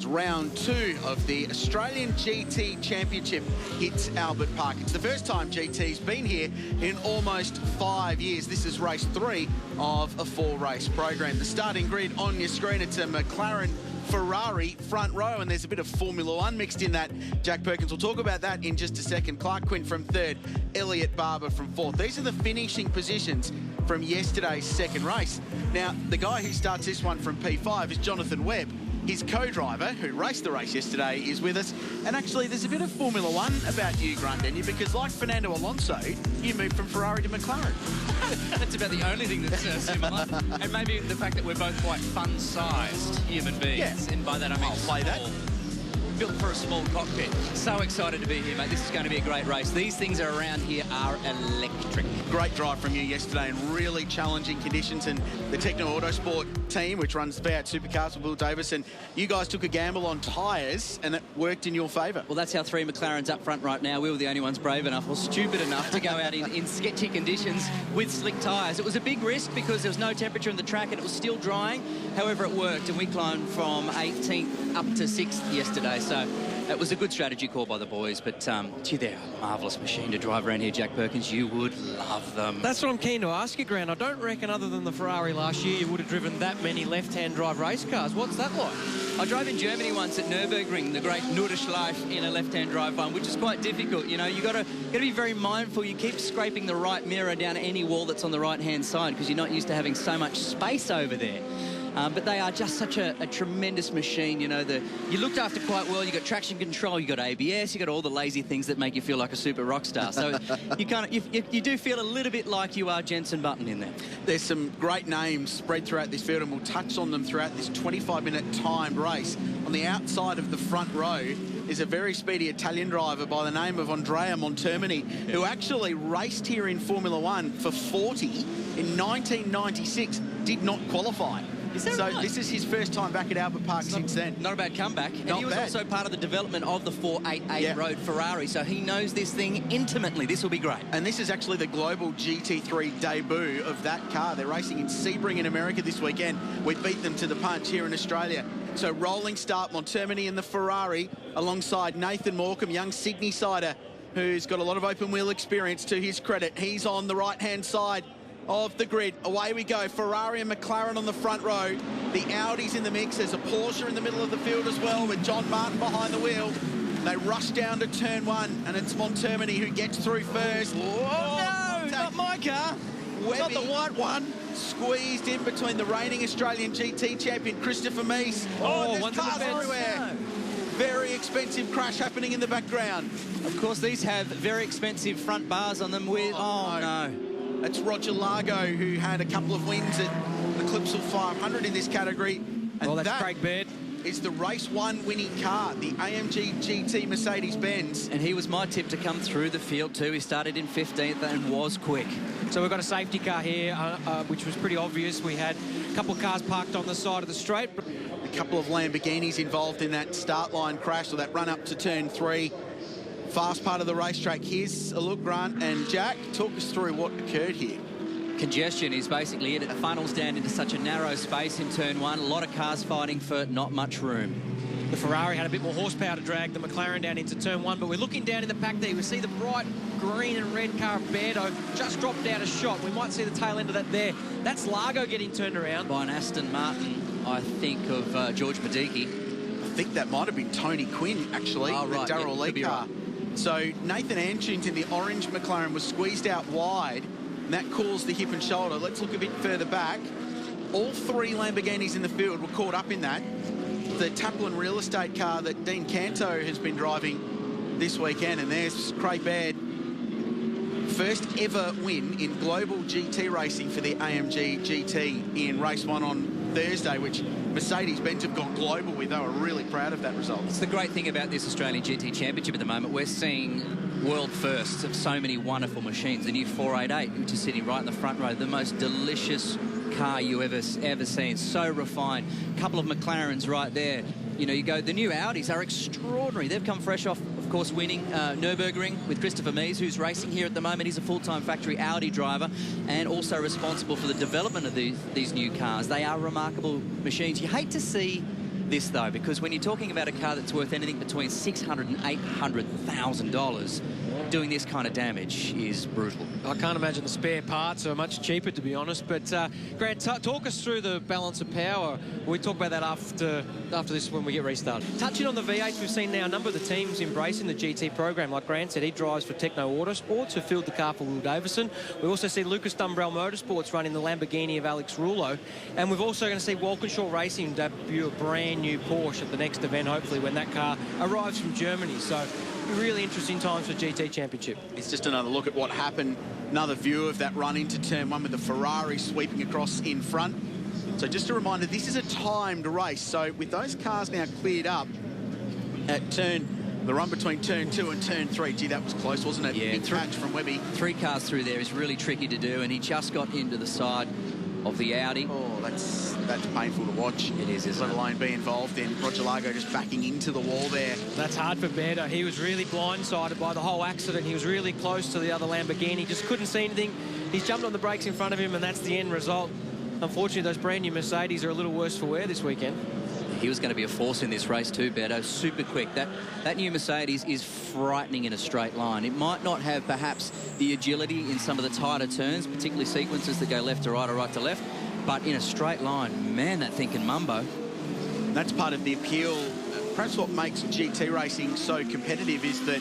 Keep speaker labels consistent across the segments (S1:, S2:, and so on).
S1: As round 2 of the Australian GT Championship hits Albert Park. It's the first time GT's been here in almost 5 years. This is race 3 of a 4-race program. The starting grid on your screen, it's a McLaren Ferrari front row, and there's a bit of Formula One mixed in that. Jack Perkins will talk about that in just a second. Clark Quinn from 3rd, Elliot Barber from 4th. These are the finishing positions from yesterday's second race. Now, the guy who starts this one from P5 is Jonathan Webb. His co-driver, who raced the race yesterday, is with us. And actually, there's a bit of Formula One about you, Grundy, because like Fernando Alonso, you moved from Ferrari to McLaren.
S2: That's about the only thing that's similar. And maybe the fact that we're both quite fun-sized human beings.
S1: Yeah.
S2: And by that, I mean
S1: I'll play that.
S2: Built for a small cockpit. So excited to be here, mate. This is going to be a great race. These things around here are electric.
S1: Great drive from you yesterday in really challenging conditions, and the Techno Autosport team, which runs V8 Supercars with Will Davis, and you guys took a gamble on tyres, and it worked in your favour.
S2: Well, that's how 3 McLarens up front right now. We were the only ones brave enough or stupid enough to go out in sketchy conditions with slick tyres. It was a big risk because there was no temperature in the track and it was still drying. However, it worked, and we climbed from 18th up to 6th yesterday. So it was a good strategy call by the boys, but gee, they're a marvellous machine to drive around here, Jack Perkins. You would love them.
S3: That's what I'm keen to ask you, Grant. I don't reckon, other than the Ferrari last year, you would have driven that many left-hand drive race cars. What's that like?
S2: I drove in Germany once at Nürburgring, the great Nordschleife, in a left-hand drive one, which is quite difficult. You know, you got to be very mindful. You keep scraping the right mirror down any wall that's on the right-hand side because you're not used to having so much space over there. But they are just such a tremendous machine. You know, you looked after quite well. You got traction control, you got ABS, you got all the lazy things that make you feel like a super rock star. So you do feel a little bit like you are Jenson Button in there.
S1: There's some great names spread throughout this field, and we'll touch on them throughout this 25-minute timed race. On the outside of the front row is a very speedy Italian driver by the name of Andrea Montermini, who actually raced here in Formula One for 40 in 1996, did not qualify. So
S2: right?
S1: This is his first time back at Albert Park since then.
S2: Not a bad comeback. And he was
S1: bad.
S2: also part of the development of the 488 road Ferrari, so he knows this thing intimately. This will be great.
S1: And this is actually the global GT3 debut of that car. They're racing in Sebring in America this weekend. We beat them to the punch here in Australia. So rolling start, Montermini in the Ferrari alongside Nathan Morecambe, young Sydney sider, who's got a lot of open wheel experience to his credit. He's on the right-hand side of the grid. Away we go. Ferrari and McLaren on the front row. The Audi's in the mix. There's a Porsche in the middle of the field as well with John Martin behind the wheel. They rush down to turn 1, and it's Montermini who gets through first.
S3: Oh, no, not my car. Not the white one.
S1: Squeezed in between the reigning Australian GT champion Christopher Mies. There's
S3: one's in the
S1: cars
S3: fence.
S1: everywhere.
S2: No.
S1: Very expensive crash happening in the background.
S2: Of course, these have very expensive front bars on them with... Oh, no.
S1: It's Roger Largo, who had a couple of wins at the Clipsal 500 in this category. And
S3: That's
S1: that
S3: Craig Baird.
S1: is the race 1 winning car, the AMG GT Mercedes-Benz.
S2: And he was my tip to come through the field too. He started in 15th and was quick.
S3: So we've got a safety car here, which was pretty obvious. We had a couple of cars parked on the side of the straight.
S1: A couple of Lamborghinis involved in that start line crash, or that run up to turn 3. Fast part of the racetrack. Here's a look, Grant and Jack. Talk us through what occurred here.
S2: Congestion is basically it. It funnels down into such a narrow space in turn 1. A lot of cars fighting for not much room.
S3: The Ferrari had a bit more horsepower to drag the McLaren down into turn 1, but we're looking down in the pack there. We see the bright green and red car of Bairdo just dropped out a shot. We might see the tail end of that there. That's Largo getting turned around.
S2: By an Aston Martin, I think, of George Madiki.
S1: I think that might have been Tony Quinn, actually,
S2: Oh, right.
S1: the Darrell
S2: Yeah,
S1: Lee
S2: could be
S1: car.
S2: right.
S1: So Nathan Antunes in the orange McLaren was squeezed out wide, and that caused the hip and shoulder. Let's look a bit further back. All 3 Lamborghinis in the field were caught up in that. The Taplin real estate car that Dean Canto has been driving this weekend, and there's Craig Baird. First ever win in global GT racing for the AMG GT in race 1 on Thursday, which Mercedes-Benz have gone global with. They were really proud of that result.
S2: It's the great thing about this Australian GT Championship at the moment. We're seeing world firsts of so many wonderful machines. The new 488, which is sitting right in the front row, the most delicious car you ever seen. So refined. A couple of McLarens right there. You know, you go, the new Audis are extraordinary. They've come fresh off, of course, winning Nürburgring with Christopher Mies, who's racing here at the moment. He's a full-time factory Audi driver and also responsible for the development of these new cars. They are remarkable machines. You hate to see this, though, because when you're talking about a car that's worth anything between $600,000 and $800,000, doing this kind of damage is brutal.
S3: I can't imagine the spare parts are much cheaper, to be honest. But, Grant, talk us through the balance of power. We talk about that after this when we get restarted. Touching on the V8s, we've seen now a number of the teams embracing the GT program. Like Grant said, he drives for Techno Autosports, who filled the car for Will Davison. We also see Lucas Dumbrell Motorsports running the Lamborghini of Alex Rouleau. And we've also going to see Walkinshaw Racing debut a brand new Porsche at the next event, hopefully, when that car arrives from Germany. So really interesting times for GT Championship.
S1: It's just another look at what happened. Another view of that run into turn one with the Ferrari sweeping across in front. So just a reminder, this is a timed race. So with those cars now cleared up at the run between turn 2 and turn 3, gee, that was close, wasn't it?
S2: Yeah,
S1: big catch from Webby.
S2: 3 cars through there is really tricky to do, and he just got into the side of the Audi.
S1: Oh, that's painful to watch.
S2: It is, isn't
S1: let
S2: it?
S1: alone be involved in. Roger Largo just backing into the wall there.
S3: That's hard for Berto. He was really blindsided by the whole accident. He was really close to the other Lamborghini, just couldn't see anything. He's jumped on the brakes in front of him, and that's the end result. Unfortunately, those brand new Mercedes are a little worse for wear this weekend.
S2: He was going to be a force in this race too, Berto. Super quick. That new Mercedes is frightening in a straight line. It might not have perhaps the agility in some of the tighter turns, particularly sequences that go left to right or right to left, but in a straight line, man, that thing can mumbo.
S1: That's part of the appeal. Perhaps what makes GT racing so competitive is that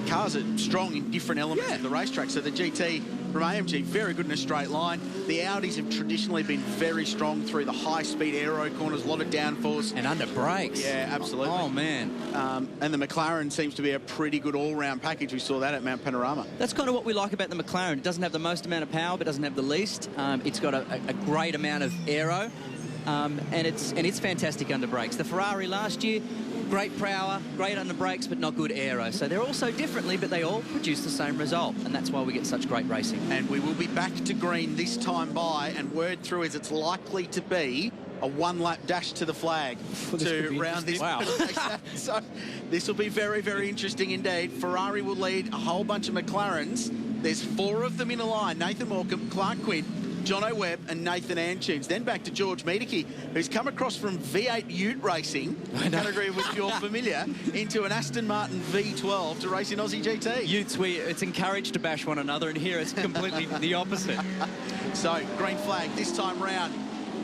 S1: cars are strong in different elements of the racetrack. So the GT from AMG, very good in a straight line. The Audis have traditionally been very strong through the high-speed aero corners, a lot of downforce.
S2: And under brakes.
S1: Yeah, absolutely.
S2: Oh, man.
S1: And the McLaren seems to be a pretty good all-round package. We saw that at Mount Panorama.
S2: That's kind of what we like about the McLaren. It doesn't have the most amount of power, but doesn't have the least. It's got a great amount of aero, and it's fantastic under brakes. The Ferrari last year, great power, great under brakes, but not good aero. So they're all so differently, but they all produce the same result, and that's why we get such great racing.
S1: And we will be back to green this time by, and word through is it's likely to be a one-lap dash to the flag to round this.
S2: Wow.
S1: So this will be very, very interesting indeed. Ferrari will lead a whole bunch of McLarens. There's 4 of them in a line. Nathan Morcom, Clark Quinn, Jono Webb and Nathan Antunes. Then back to George Miedeke, who's come across from V8 Ute racing, a category which you're familiar, into an Aston Martin V12 to race in Aussie GT.
S2: Utes, it's encouraged to bash one another, and here it's completely the opposite.
S1: So, green flag this time round.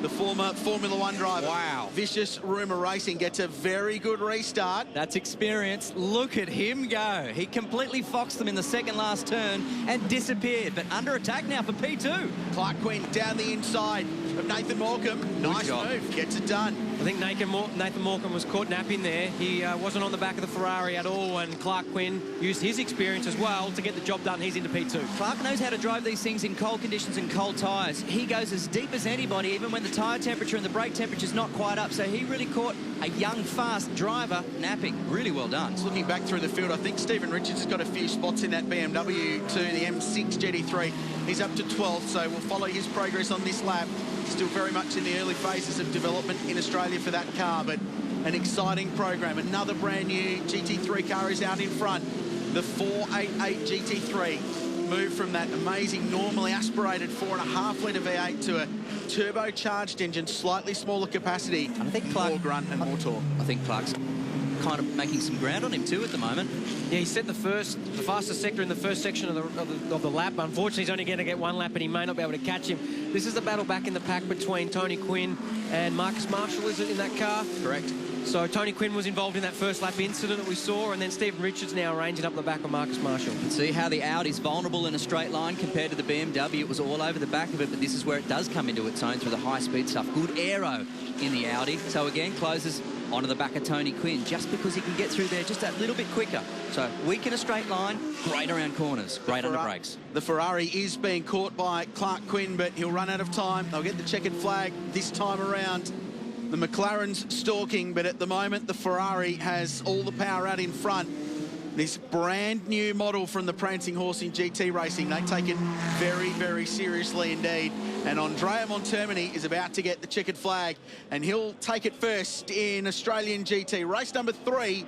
S1: The former Formula One driver,
S2: Wow.
S1: Vicious Rumour Racing, gets a very good restart.
S2: That's experience. Look at him go. He completely foxed them in the second last turn and disappeared, but under attack now for P2.
S1: Clark Quinn down the inside of Nathan Morcom. Nice
S2: job.
S1: move, gets it done.
S3: I think Nathan Morcom was caught napping there. He wasn't on the back of the Ferrari at all, and Clark Quinn used his experience as well to get the job done. He's into P2.
S2: Clark knows how to drive these things in cold conditions and cold tyres. He goes as deep as anybody, even when the tyre temperature and the brake temperature is not quite up. So he really caught a young, fast driver napping. Really well done.
S1: Looking back through the field, I think Stephen Richards has got a few spots in that BMW to the M6 GT3. He's up to 12th, so we'll follow his progress on this lap. Still very much in the early phases of development in Australia for that car, but an exciting program. Another brand new GT3 car is out in front. The 488 GT3 moved from that amazing, normally aspirated 4.5-litre V8 to a turbocharged engine, slightly smaller capacity,
S2: I think Clark,
S1: more grunt and more torque.
S2: I think Clark's kind of making some ground on him too at the moment.
S3: Yeah, he set the fastest sector in the first section of the lap. Unfortunately, he's only going to get 1 lap, and he may not be able to catch him. This is the battle back in the pack between Tony Quinn and Marcus Marshall, is it, in that car?
S2: Correct.
S3: So Tony Quinn was involved in that first lap incident that we saw, and then Stephen Richards now arranging up the back of Marcus Marshall.
S2: See how the Audi's vulnerable in a straight line compared to the BMW. It was all over the back of it, but this is where it does come into its own through the high-speed stuff. Good aero in the Audi. So again, closes onto the back of Tony Quinn just because he can get through there just that little bit quicker. So weak in a straight line, great around corners, great under brakes.
S1: The Ferrari is being caught by Clark Quinn, but he'll run out of time. They'll get the checkered flag this time around. The McLaren's stalking, but at the moment the Ferrari has all the power out in front. This brand new model from the Prancing Horse in GT racing, they take it very, very seriously indeed. And Andrea Montermini is about to get the checkered flag, and he'll take it first in Australian GT. Race number 3,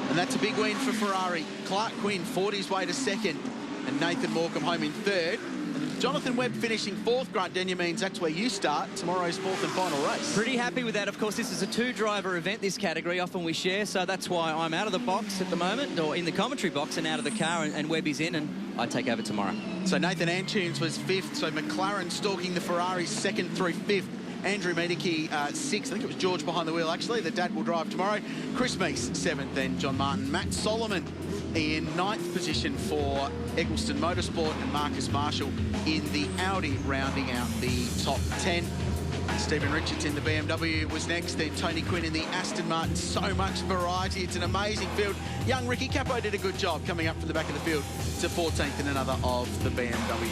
S1: and that's a big win for Ferrari. Clark Quinn fought his way to second, and Nathan Morcom home in third. And Jonathan Webb finishing 4th. Grant Denyer means that's where you start. Tomorrow's 4th and final race.
S2: Pretty happy with that. Of course, this is a 2-driver event, this category. Often we share, so that's why I'm out of the box at the moment, or in the commentary box and out of the car, and Webb is in, and I take over tomorrow.
S1: So Nathan Antunes was 5th. So McLaren stalking the Ferraris 2nd through 5th. Andrew Medicki 6th. I think it was George behind the wheel, actually. The dad will drive tomorrow. Chris Meeks 7th, then John Martin. Matt Solomon in 9th position for Eggleston Motorsport, and Marcus Marshall in the Audi rounding out the top 10. Stephen Richards in the BMW was next, then Tony Quinn in the Aston Martin. So much variety. It's an amazing field. Young Ricky Capo did a good job coming up from the back of the field to 14th in another of the BMW.